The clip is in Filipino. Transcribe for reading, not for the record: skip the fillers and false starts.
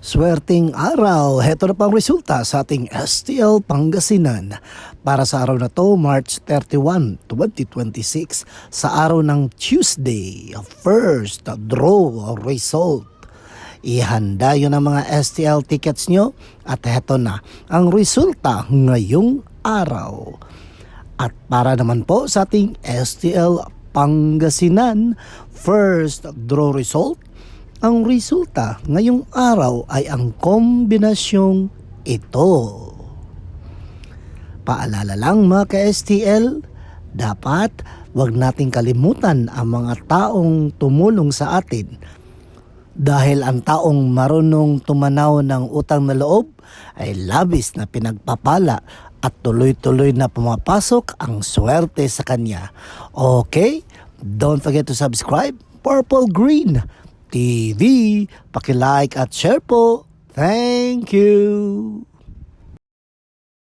Swerteng araw, heto na pang resulta sa ating STL Pangasinan para sa araw na to, March 31, 2026, sa araw ng Tuesday, first draw result. Ihanda yun ang mga STL tickets nyo at heto na ang resulta ngayong araw. At para naman po sa ating STL Pangasinan, first draw result, ang resulta ngayong araw ay ang kombinasyong ito. Paalala lang mga ka-STL, dapat wag nating kalimutan ang mga taong tumulong sa atin. Dahil ang taong marunong tumanaw ng utang na loob ay labis na pinagpapala at tuloy-tuloy na pumapasok ang swerte sa kanya. Okay? Don't forget to subscribe, Purple Green TV. Paki-like at share po. Thank you.